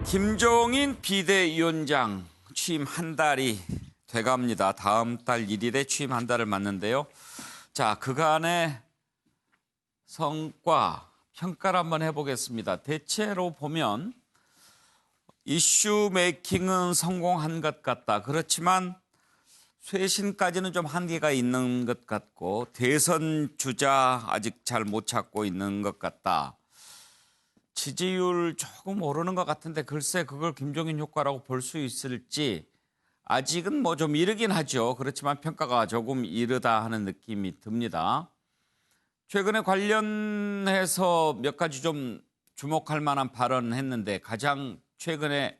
김종인 비대위원장 취임 한 달이 돼갑니다. 다음 달 1일에 취임 한 달을 맞는데요. 자, 그간의 성과, 평가를 한번 해보겠습니다. 대체로 보면 이슈 메이킹은 성공한 것 같다. 그렇지만 쇄신까지는 좀 한계가 있는 것 같고 대선 주자 아직 잘 못 찾고 있는 것 같다. 지지율 조금 오르는 것 같은데 글쎄 그걸 김종인 효과라고 볼 수 있을지 아직은 뭐 좀 이르긴 하죠. 그렇지만 평가가 조금 이르다 하는 느낌이 듭니다. 최근에 관련해서 몇 가지 좀 주목할 만한 발언을 했는데 가장 최근에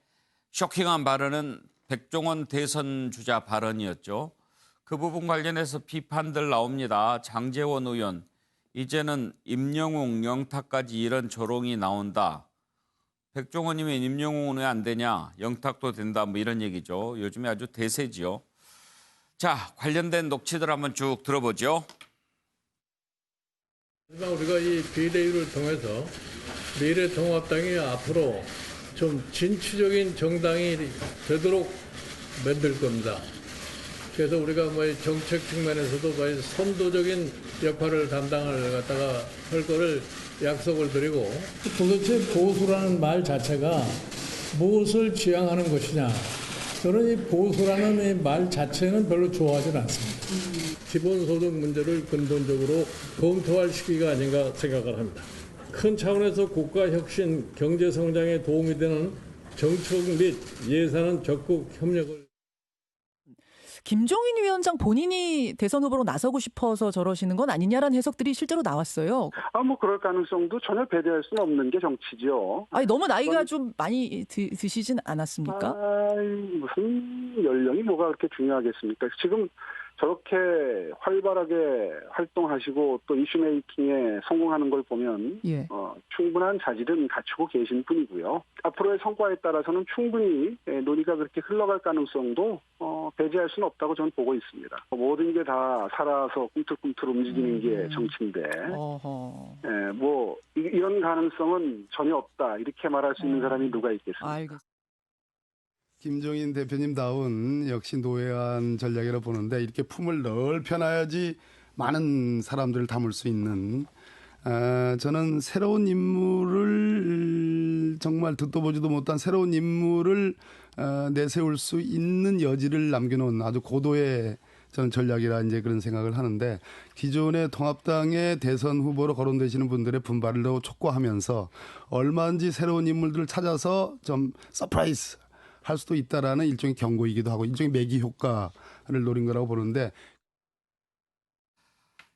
쇼킹한 발언은 백종원 대선 주자 발언이었죠. 그 부분 관련해서 비판들 나옵니다. 장제원 의원, 이제는 임영웅, 영탁까지 이런 조롱이 나온다. 백종원이면 임영웅은 왜 안 되냐? 영탁도 된다. 뭐 이런 얘기죠. 요즘에 아주 대세지요. 자, 관련된 녹취들 한번 쭉 들어보죠. 우리가 이 비대위를 통해서 미래통합당이 앞으로 좀 진취적인 정당이 되도록 만들 겁니다. 그래서 우리가 뭐 정책 측면에서도 뭐 선도적인 역할을 담당을 갖다가 할 거를 약속을 드리고, 도대체 보수라는 말 자체가 무엇을 지향하는 것이냐, 저는 이 보수라는 이 말 자체는 별로 좋아하지 않습니다. 기본소득 문제를 근본적으로 검토할 시기가 아닌가 생각을 합니다. 큰 차원에서 국가 혁신, 경제 성장에 도움이 되는 정책 및 예산은 적극 협력을. 김종인 위원장 본인이 대선 후보로 나서고 싶어서 저러시는 건 아니냐라는 해석들이 실제로 나왔어요. 뭐 그럴 가능성도 전혀 배제할 수는 없는 게 정치죠. 아니 너무 나이가 좀 많이 드시진 않았습니까? 무슨 연령이 뭐가 그렇게 중요하겠습니까? 지금 저렇게 활발하게 활동하시고 또 이슈 메이킹에 성공하는 걸 보면 예. 충분한 자질은 갖추고 계신 분이고요. 앞으로의 성과에 따라서는 충분히 논의가 그렇게 흘러갈 가능성도 배제할 수는 없다고 저는 보고 있습니다. 모든 게 다 살아서 꿈틀꿈틀 움직이는 게 정치인데 뭐 이런 가능성은 전혀 없다 이렇게 말할 수 있는 사람이 누가 있겠습니까? 알겠습니다. 김종인 대표님다운 역시 노회한 전략이라 보는데 이렇게 품을 넓혀놔야지 많은 사람들을 담을 수 있는 저는 새로운 인물을 정말 듣도 보지도 못한 새로운 인물을 내세울 수 있는 여지를 남겨놓은 아주 고도의 저는 전략이라 이제 그런 생각을 하는데 기존의 통합당의 대선 후보로 거론되시는 분들의 분발을 더 촉구하면서 얼마든지 새로운 인물들을 찾아서 좀 서프라이즈 할 수도 있다라는 일종의 경고이기도 하고 일종의 매기 효과를 노린 거라고 보는데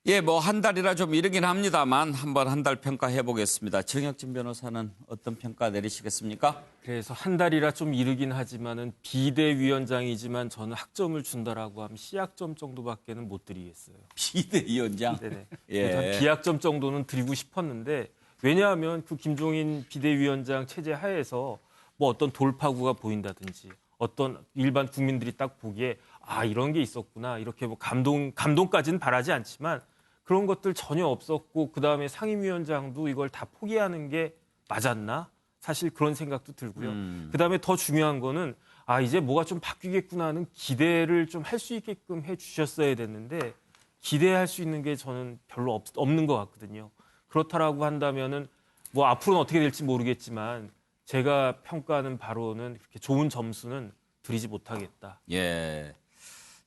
예, 뭐 한 달이라 좀 이르긴 합니다만 한번 한 달 평가해 보겠습니다. 정혁진 변호사는 어떤 평가 내리시겠습니까? 그래서 한 달이라 좀 이르긴 하지만은 비대위원장이지만 저는 학점을 준다라고 하면 C학점 정도밖에는 못 드리겠어요. 비대위원장? 네네. 예. 한 B학점 정도는 드리고 싶었는데 왜냐하면 그 김종인 비대위원장 체제 하에서 뭐 어떤 돌파구가 보인다든지 어떤 일반 국민들이 딱 보기에 이런 게 있었구나 이렇게 뭐 감동까지는 바라지 않지만 그런 것들 전혀 없었고 그다음에 상임위원장도 이걸 다 포기하는 게 맞았나? 사실 그런 생각도 들고요. 그다음에 더 중요한 거는 이제 뭐가 좀 바뀌겠구나 하는 기대를 좀 할 수 있게끔 해 주셨어야 됐는데 기대할 수 있는 게 저는 별로 없는 것 같거든요. 그렇다라고 한다면은 뭐 앞으로는 어떻게 될지 모르겠지만 제가 평가하는 바로는 그렇게 좋은 점수는 드리지 못하겠다. 예.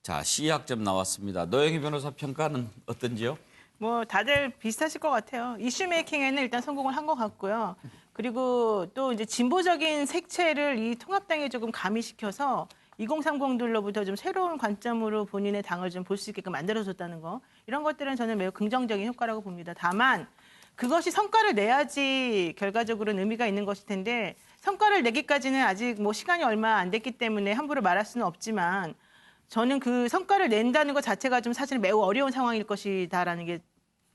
자, C학점 나왔습니다. 노영희 변호사 평가는 어떤지요? 뭐 다들 비슷하실 것 같아요. 이슈 메이킹에는 일단 성공을 한 것 같고요. 그리고 또 이제 진보적인 색채를 이 통합당에 조금 가미시켜서 2030들로부터 좀 새로운 관점으로 본인의 당을 좀 볼 수 있게끔 만들어줬다는 거. 이런 것들은 저는 매우 긍정적인 효과라고 봅니다. 다만 그것이 성과를 내야지 결과적으로는 의미가 있는 것일 텐데 성과를 내기까지는 아직 뭐 시간이 얼마 안 됐기 때문에 함부로 말할 수는 없지만 저는 그 성과를 낸다는 것 자체가 좀 사실 매우 어려운 상황일 것이다라는 게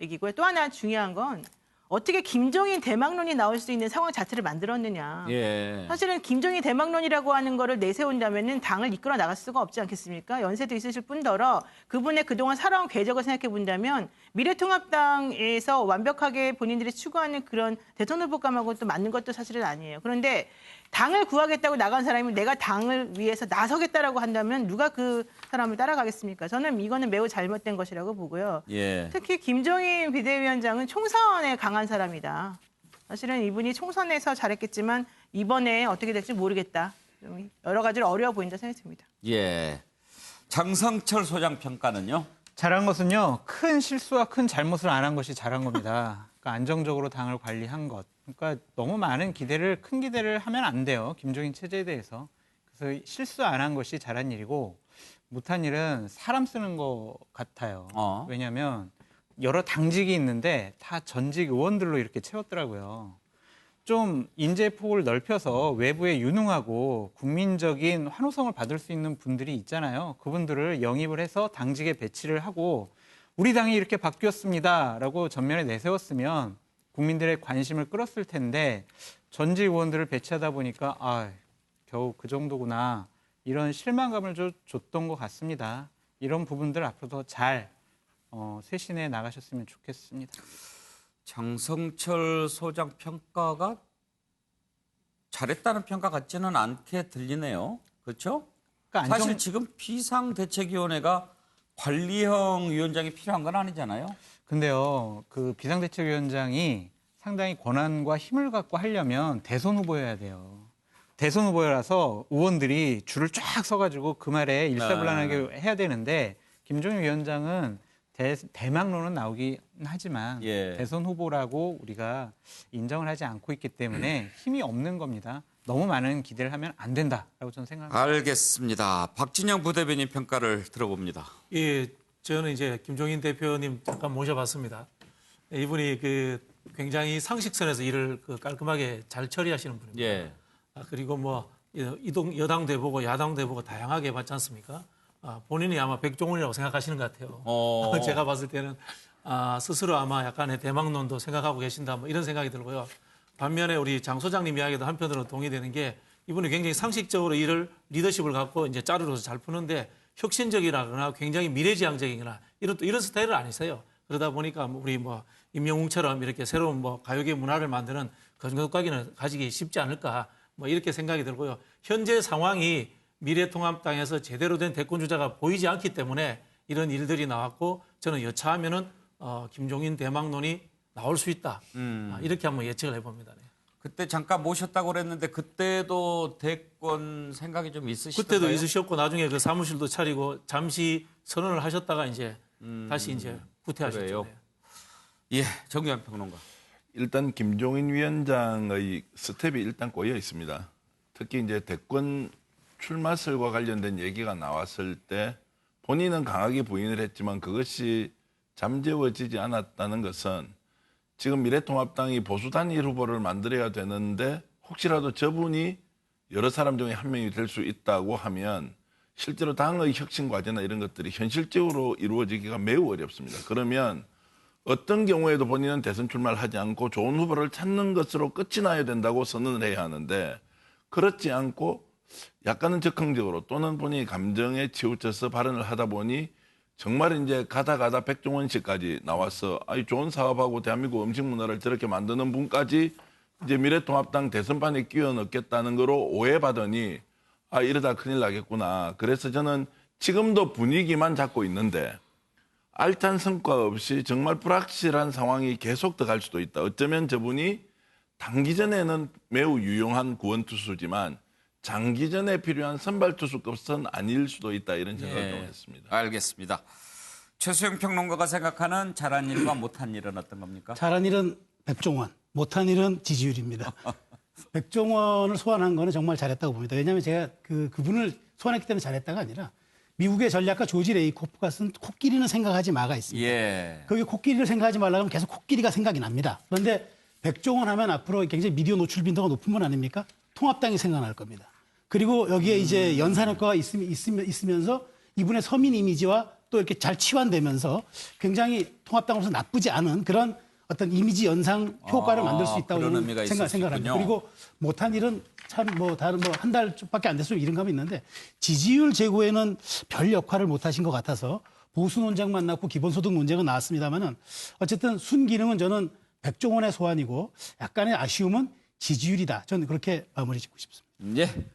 얘기고요. 또 하나 중요한 건 어떻게 김종인 대망론이 나올 수 있는 상황 자체를 만들었느냐. 예. 사실은 김종인 대망론이라고 하는 거를 내세운다면은 당을 이끌어 나갈 수가 없지 않겠습니까? 연세도 있으실 뿐더러 그분의 그동안 살아온 궤적을 생각해 본다면 미래통합당에서 완벽하게 본인들이 추구하는 그런 대선 후보감하고 또 맞는 것도 사실은 아니에요. 그런데 당을 구하겠다고 나간 사람이 내가 당을 위해서 나서겠다라고 한다면 누가 그 사람을 따라가겠습니까? 저는 이거는 매우 잘못된 것이라고 보고요. 예. 특히 김종인 비대위원장은 총선에 강한 사람이다. 사실은 이분이 총선에서 잘했겠지만 이번에 어떻게 될지 모르겠다. 좀 여러 가지로 어려워 보인다 생각이 듭니다. 예. 장성철 소장 평가는요? 잘한 것은요, 큰 실수와 큰 잘못을 안 한 것이 잘한 겁니다. 그러니까 안정적으로 당을 관리한 것. 그러니까 너무 많은 큰 기대를 하면 안 돼요. 김종인 체제에 대해서. 그래서 실수 안 한 것이 잘한 일이고, 못한 일은 사람 쓰는 것 같아요. 왜냐하면 여러 당직이 있는데 다 전직 의원들로 이렇게 채웠더라고요. 좀 인재 폭을 넓혀서 외부에 유능하고 국민적인 환호성을 받을 수 있는 분들이 있잖아요. 그분들을 영입을 해서 당직에 배치를 하고 우리 당이 이렇게 바뀌었습니다라고 전면에 내세웠으면 국민들의 관심을 끌었을 텐데 전직 의원들을 배치하다 보니까 겨우 그 정도구나 이런 실망감을 줬던 것 같습니다. 이런 부분들 앞으로도 잘 쇄신해 나가셨으면 좋겠습니다. 장성철 소장 평가가 잘했다는 평가 같지는 않게 들리네요. 그렇죠? 그러니까 사실 지금 비상대책위원회가 관리형 위원장이 필요한 건 아니잖아요. 근데요, 그 비상대책위원장이 상당히 권한과 힘을 갖고 하려면 대선 후보여야 돼요. 대선 후보라서 의원들이 줄을 쫙 서가지고 그 말에 일사불란하게 해야 되는데 김종인 위원장은 대망론은 나오긴 하지만 대선 후보라고 우리가 인정을 하지 않고 있기 때문에 힘이 없는 겁니다. 너무 많은 기대를 하면 안 된다라고 저는 생각합니다. 알겠습니다. 박진영 부대변인 평가를 들어봅니다. 예, 저는 이제 김종인 대표님 잠깐 모셔봤습니다. 이분이 굉장히 상식선에서 일을 깔끔하게 잘 처리하시는 분입니다. 예. 그리고 뭐 여당도 해보고 야당도 해보고 다양하게 해봤지 않습니까? 본인이 아마 백종원이라고 생각하시는 것 같아요. 제가 봤을 때는 스스로 아마 약간의 대망론도 생각하고 계신다 뭐 이런 생각이 들고요. 반면에 우리 장 소장님 이야기도 한편으로 동의되는 게 이분이 굉장히 상식적으로 일을 리더십을 갖고 이제 자르로서 잘 푸는데 혁신적이라거나 굉장히 미래지향적이거나 이런 스타일은 아니세요. 그러다 보니까 우리 임영웅처럼 이렇게 새로운 가요계 문화를 만드는 그 정도까지는 가지기 쉽지 않을까 이렇게 생각이 들고요. 현재 상황이 미래통합당에서 제대로 된 대권 주자가 보이지 않기 때문에 이런 일들이 나왔고 저는 여차하면은 김종인 대망론이 나올 수 있다. 이렇게 한번 예측을 해봅니다. 네. 그때 잠깐 모셨다고 그랬는데 그때도 대권 생각이 좀 있으시던가요? 그때도 있으셨고 나중에 그 사무실도 차리고 잠시 선언을 하셨다가 이제 다시 이제 후퇴하셨죠. 네. 예, 정유한 평론가. 일단 김종인 위원장의 스텝이 일단 꼬여 있습니다. 특히 이제 대권 출마설과 관련된 얘기가 나왔을 때 본인은 강하게 부인을 했지만 그것이 잠재워지지 않았다는 것은 지금 미래통합당이 보수 단일 후보를 만들어야 되는데 혹시라도 저분이 여러 사람 중에 한 명이 될 수 있다고 하면 실제로 당의 혁신 과제나 이런 것들이 현실적으로 이루어지기가 매우 어렵습니다. 그러면 어떤 경우에도 본인은 대선 출마를 하지 않고 좋은 후보를 찾는 것으로 끝이 나야 된다고 선언을 해야 하는데 그렇지 않고 약간은 적극적으로 또는 본인이 감정에 치우쳐서 발언을 하다 보니 정말 이제 가다 백종원 씨까지 나와서 좋은 사업하고 대한민국 음식 문화를 저렇게 만드는 분까지 이제 미래통합당 대선판에 끼워 넣겠다는 거로 오해받으니 이러다 큰일 나겠구나. 그래서 저는 지금도 분위기만 잡고 있는데 알찬 성과 없이 정말 불확실한 상황이 계속 더 갈 수도 있다. 어쩌면 저분이 단기전에는 매우 유용한 구원투수지만 장기전에 필요한 선발투수급은 아닐 수도 있다. 이런 생각을 좀 했습니다. 알겠습니다. 최수영 평론가가 생각하는 잘한 일과 못한 일은 어떤 겁니까? 잘한 일은 백종원, 못한 일은 지지율입니다. 백종원을 소환한 거는 정말 잘했다고 봅니다. 왜냐하면 제가 그분을 소환했기 때문에 잘했다가 아니라 미국의 전략가 조지 레이코프가 쓴 코끼리는 생각하지 마가 있습니다. 거기 코끼리를 생각하지 말라고 하면 계속 코끼리가 생각이 납니다. 그런데 백종원 하면 앞으로 굉장히 미디어 노출 빈도가 높은 분 아닙니까? 통합당이 생각날 겁니다. 그리고 여기에 이제 연산 효과가 있으면서 이분의 서민 이미지와 또 이렇게 잘 치환되면서 굉장히 통합당으로서 나쁘지 않은 그런 어떤 이미지 연상 효과를 만들 수 있다고 그런 저는 의미가 있을 수 생각합니다. 있군요. 그리고 못한 일은 참 뭐 다른 뭐 한 달밖에 안 됐으면 이런 감이 있는데 지지율 제고에는 별 역할을 못 하신 것 같아서 보수 논쟁만 났고 기본소득 논쟁은 나왔습니다만은 어쨌든 순기능은 저는 백종원의 소환이고 약간의 아쉬움은 지지율이다. 저는 그렇게 마무리 짓고 싶습니다. 예.